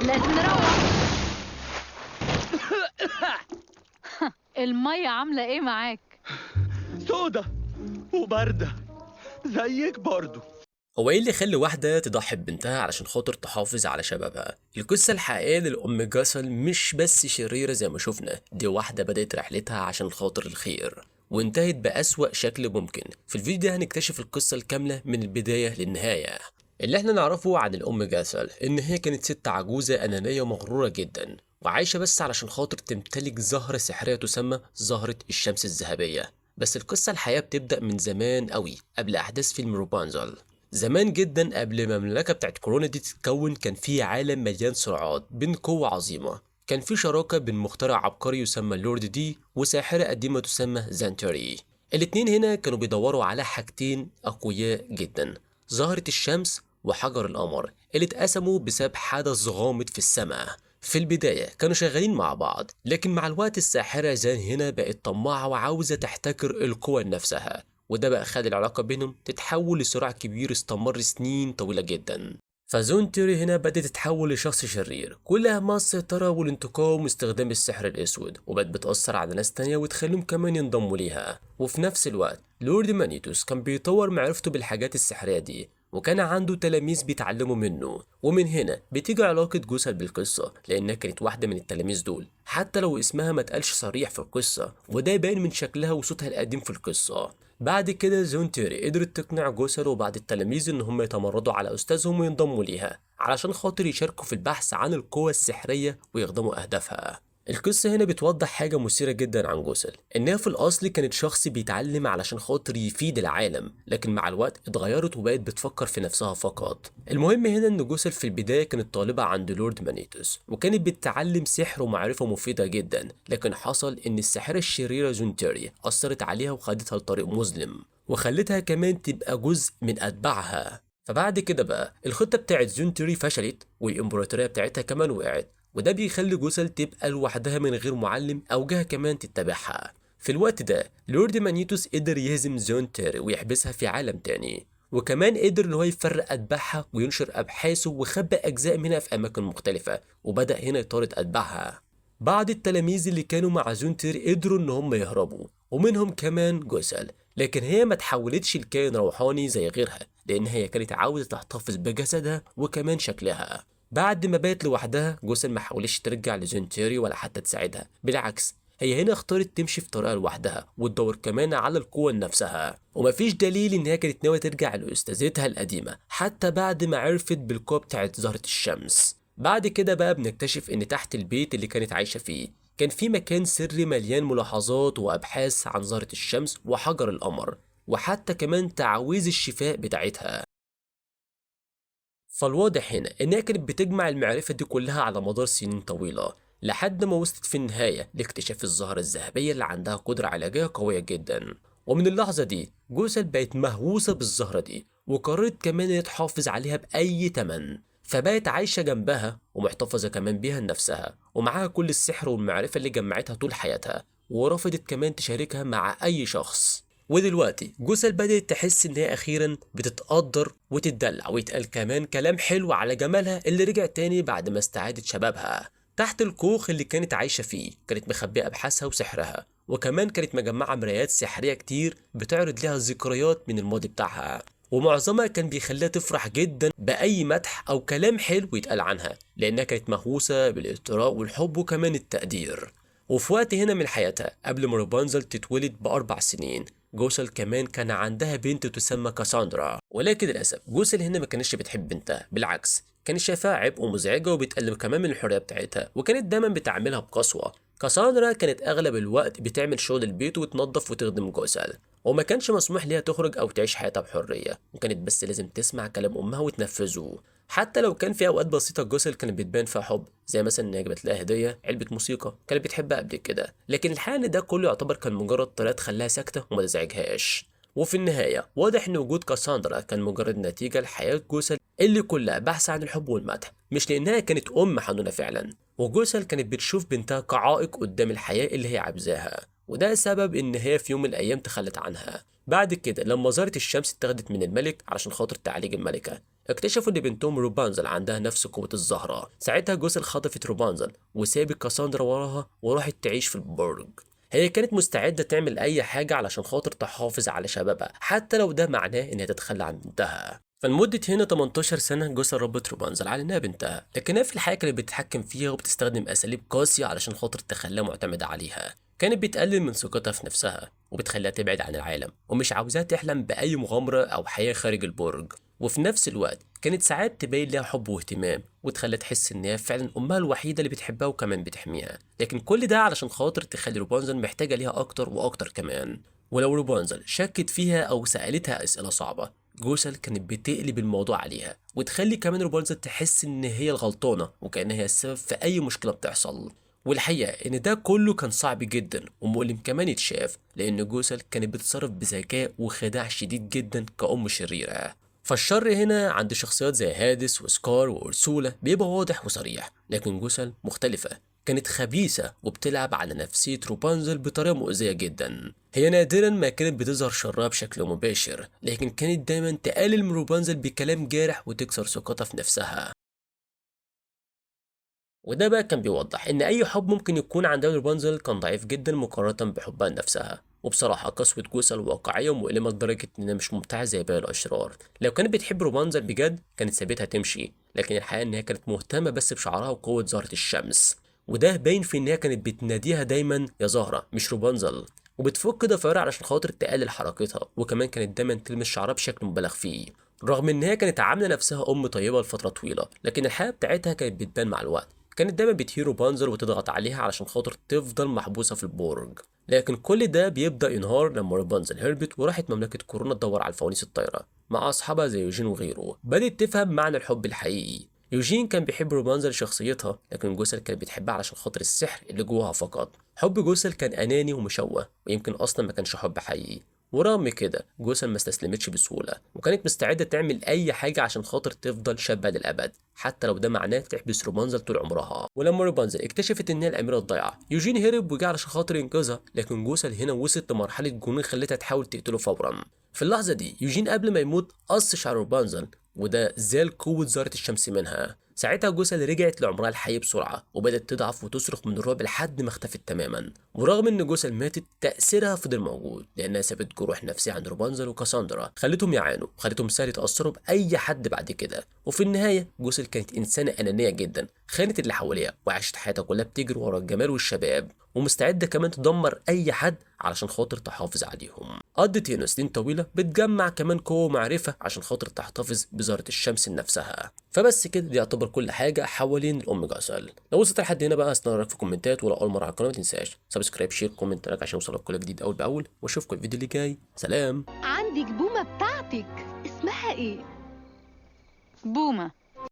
لازم نروح. المية عاملة ايه معاك؟ سودة وباردة زيك برضو. هو ايه اللي يخلي واحدة تضحي ببنتها علشان خاطر تحافظ على شبابها؟ القصة الحقيقية للأم جاسل مش بس شريرة زي ما شفنا، دي واحدة بدأت رحلتها عشان خاطر الخير وانتهت بأسوأ شكل ممكن. في الفيديو ده هنكتشف القصة الكاملة من البداية للنهاية. اللي احنا نعرفه عن الأم جاسل إن هي كانت ست عجوزة أنانية ومغرورة جدا، وعايشة بس علشان خاطر تمتلك زهرة سحرية تسمى زهرة الشمس الذهبية. بس القصة الحقيقية بتبدأ من زمان قوي قبل أحداث فيلم روبانزل. زمان جدا قبل ما المملكة بتاعت كورونا دي تتكون كان في عالم مليان صراعات بين قوة عظيمة. كان في شراكة بين مخترع عبقري يسمى لورد دي وساحرة قديمة تسمى زانتوري. الاتنين هنا كانوا بيدوروا على حاجتين أقوياء جدا، زهرة الشمس وحجر القمر، اللي اتقسموا بسبب حدث غامض في السماء. في البداية كانوا شغالين مع بعض، لكن مع الوقت الساحرة زان هنا بقت طماعة وعاوزة تحتكر القوى نفسها، وده بقى خلى العلاقة بينهم تتحول لصراع كبير استمر سنين طويلة جدا. فزونتري هنا بدأت تتحول لشخص شرير كل همها السيطرة والانتقام واستخدام السحر الأسود، وبقت بتأثر على ناس تانية وتخليهم كمان ينضموا ليها. وفي نفس الوقت لورد مانيتوس كان بيطور معرفته بالحاجات السحرية دي، وكان عنده تلاميذ بيتعلموا منه. ومن هنا بتيجي علاقة جوسل بالقصة، لأنها كانت واحدة من التلاميذ دول حتى لو اسمها ما اتقالش صريح في القصة، وده يبان من شكلها وصوتها القديم في القصة. بعد كده زونتيري قدرت تقنع جوسل وبعض التلاميذ ان هم يتمردوا على استاذهم وينضموا ليها علشان خاطر يشاركوا في البحث عن القوة السحرية ويخدموا اهدافها. القصة هنا بتوضح حاجة مثيرة جدا عن جوسل، انها في الاصل كانت شخص بيتعلم علشان خاطر يفيد العالم، لكن مع الوقت اتغيرت وبقت بتفكر في نفسها فقط. المهم هنا ان جوسل في البداية كانت طالبة عند لورد مانيتوس وكانت بتتعلم سحر ومعرفة مفيدة جدا، لكن حصل ان الساحرة الشريرة زونتيري اثرت عليها وخدتها لطريق مظلم وخلتها كمان تبقى جزء من اتباعها. فبعد كده بقى الخطة بتاعت زونتيري فشلت والامبراطورية بتاعتها كمان وقعت، وده بيخلي جوسل تبقى لوحدها من غير معلم او جهة كمان تتبعها. في الوقت ده لورد مانيتوس قدر يهزم زونتيري ويحبسها في عالم تاني، وكمان قدر ان هو يفرق اتباعها وينشر ابحاثه وخبى اجزاء منها في اماكن مختلفة، وبدأ هنا يطارد اتباعها. بعض التلاميذ اللي كانوا مع زونتير قدروا ان هم يهربوا ومنهم كمان جوسل، لكن هي ما تحولتش لكائن روحاني زي غيرها، لان هي كانت عاوزة تحتفظ بجسدها وكمان شكلها. بعد ما بقت لوحدها جوسل ما حاولتش ترجع لزونتيري ولا حتى تساعدها، بالعكس هي هنا اختارت تمشي في طريقها لوحدها وتدور كمان على القوة نفسها، ومفيش دليل ان هي كانت ناوية ترجع لاستاذتها القديمة حتى بعد ما عرفت بالقوة بتاعت زهرة الشمس. بعد كده بقى بنكتشف ان تحت البيت اللي كانت عايشة فيه كان في مكان سري مليان ملاحظات وابحاث عن زهرة الشمس وحجر القمر، وحتى كمان تعاويذ الشفاء بتاعتها. فالواضح هنا انها كانت بتجمع المعرفة دي كلها على مدار سنين طويلة لحد ما وصلت في النهاية لاكتشاف الزهرة الذهبية اللي عندها قدرة علاجية قوية جدا. ومن اللحظة دي جوسل بقت مهووسة بالزهرة دي وقررت كمان انها تحافظ عليها بأي تمن، فبقت عايشة جنبها ومحتفظة كمان بيها لنفسها ومعاها كل السحر والمعرفة اللي جمعتها طول حياتها، ورفضت كمان تشاركها مع أي شخص. ودلوقتي جوسل بدأت تحس إن هي أخيرا بتتقدر وتتدلع ويتقال كمان كلام حلو على جمالها اللي رجع تاني بعد ما استعادت شبابها. تحت الكوخ اللي كانت عايشة فيه كانت مخبية أبحاثها وسحرها، وكمان كانت مجمعة مرايات سحرية كتير بتعرض لها ذكريات من الماضي بتاعها، ومعظمها كان بيخليها تفرح جدا بأي مدح أو كلام حلو يتقال عنها، لأنها كانت مهووسة بالإطراء والحب وكمان التقدير. وفي وقت هنا من حياتها قبل ما رابنزل تتولد ب4 سنين جوسل كمان كان عندها بنت تسمى كاساندرا، ولكن للأسف جوسل هنا ما كانتش بتحب بنتها، بالعكس كانت شايفاها عبء ومزعجة وبتقلب كمان من الحرية بتاعتها وكانت دايما بتعاملها بقسوة. كاساندرا كانت أغلب الوقت بتعمل شغل البيت وتنظف وتخدم جوسل، وما كانش مسموح ليها تخرج أو تعيش حياتها بحرية، وكانت بس لازم تسمع كلام أمها وتنفذه. حتى لو كان في اوقات بسيطه جوسل كانت بتبان فيها حب، زي مثلا ان هي جابت لها هديه علبه موسيقى كانت بتحبها قبل كده، لكن الحقيقه ان ده كله يعتبر كان مجرد طريقه تخليها ساكته وما تزعجهاش. وفي النهايه واضح ان وجود كاساندرا كان مجرد نتيجه لحياه جوسل اللي كلها بحث عن الحب والمدح، مش لانها كانت ام حنونه فعلا. وجوسل كانت بتشوف بنتها كعائق قدام الحياه اللي هي عايزاها، وده سبب ان هي في يوم من الايام تخلت عنها. بعد كده لما زهرة الشمس اتاخدت من الملك علشان خاطر تعالج الملكة، اكتشفوا ان بنتهم روبانزل عندها نفس قوة الزهرة. ساعتها جوسل خطفت روبانزل وسابت كاساندرا وراها وراحت تعيش في البرج. هي كانت مستعدة تعمل أي حاجة علشان خاطر تحافظ على شبابها، حتى لو ده معناه إنها تتخلى عن بنتها. فلمدة هنا 18 سنة جوسل ربت روبانزل على إنها بنتها، لكنها في الحقيقة كانت بتتحكم فيها وبتستخدم أساليب قاسية علشان خاطر تخليها معتمدة عليها. كانت بتقلل من ثقتها في نفسها وبتخليها تبعد عن العالم ومش عاوزاها تحلم بأي مغامرة أو حياة خارج البرج. وفي نفس الوقت كانت ساعات تبين لها حب واهتمام وتخليها تحس ان هي فعلا امها الوحيده اللي بتحبها وكمان بتحميها، لكن كل ده علشان خاطر تخلي روبانزل محتاجه ليها اكتر واكتر كمان. ولو روبانزل شكت فيها او سالتها اسئله صعبه، جوسل كانت بتقلب الموضوع عليها وتخلي كمان روبانزل تحس ان هي الغلطانه وكانها هي السبب في اي مشكله بتحصل. والحقيقه ان ده كله كان صعب جدا ومؤلم كمان يتشاف، لان جوسل كانت بتتصرف بذكاء وخداع شديد جدا كأم شريره. فالشر هنا عند شخصيات زي هادس وسكار وأرسولا بيبقى واضح وصريح، لكن جوسل مختلفة، كانت خبيثة وبتلعب على نفسية روبانزل بطريقة مؤذية جدا. هي نادرا ما كانت بتظهر شرها بشكل مباشر، لكن كانت دايما تقلل من روبانزل بكلام جارح وتكسر ثقتها في نفسها. وده بقى كان بيوضح ان اي حب ممكن يكون عند روبانزل كان ضعيف جدا مقارنة بحبها لنفسها. وبصراحة قسوة جوسل واقعية ومؤلمة لدرجة انها مش ممتعة زي باقي الاشرار. لو كانت بتحب روبانزل بجد كانت سابتها تمشي، لكن الحقيقة ان هي كانت مهتمة بس بشعرها وقوة زهرة الشمس، وده باين في ان هي كانت بتناديها دايما يا زهرة مش روبانزل، وبتفك ضفيرها علشان خاطر تقلل حركتها، وكمان كانت دايما تلمس شعرها بشكل مبالغ فيه. رغم ان هي كانت عاملة نفسها ام طيبة لفترة طويلة، لكن الحياة بتاعتها كانت بتبان مع الوقت. كانت دايما بتهين روبانزل وتضغط عليها علشان خاطر تفضل محبوسة في البرج، لكن كل ده بيبدأ ينهار لما روبانزل هربت وراحت مملكة كورونا تدور على الفوانيس الطايرة مع أصحابها زي يوجين وغيره. بدأت تفهم معنى الحب الحقيقي. يوجين كان بيحب روبانزل شخصيتها، لكن جوسل كانت بتحبها علشان خاطر السحر اللي جواها فقط. حب جوسل كان أناني ومشوه ويمكن أصلا ما كانش حب حقيقي. ورغم كده جوسل ما استسلمتش بسهولة وكانت مستعدة تعمل أي حاجة عشان خاطر تفضل شابة للأبد، حتى لو ده معناه تحبس روبانزل طول عمرها. ولما روبانزل اكتشفت إن هي الأميرة الضايعة، يوجين هرب وجه علشان خاطر ينقذها، لكن جوسل هنا وصلت لمرحلة جنون خلتها تحاول تقتله فورا. في اللحظة دي يوجين قبل ما يموت قص شعر روبانزل، وده زال قوة زهرة الشمس منها. ساعتها جوسل رجعت لعمرها الحقيقي بسرعة وبدأت تضعف وتصرخ من الرعب لحد ما اختفت تماما. ورغم ان جوسل ماتت تأثيرها فضل موجود، لأنها سابت جروح نفسية عند روبانزل وكاساندرا خلتهم يعانوا وخلتهم سهل يتأثروا بأي حد بعد كده. وفي النهاية جوسل كانت إنسانة أنانية جدا، خانت اللي حواليها وعاشت حياتها كلها بتجري ورا الجمال والشباب، ومستعدة كمان تدمر أي حد علشان خاطر تحافظ عليهم. قضت هنا سنين طويلة بتجمع كمان قوة ومعرفة عشان خاطر تحتفظ بزهرة الشمس لنفسها. فبس كده دي يعتبر كل حاجة حوالين الأم جاسل. لو وصلت لحد هنا بقى استنى رايك في الكومنتات، ولو أول مرة على القناة ما تنساش سبسكرايب شير كومنت رايك عشان يوصلك كل جديد أول بأول، وأشوفكم الفيديو اللي جاي. سلام. عندك بومة بتاعتك اسمها ايه؟ بومة.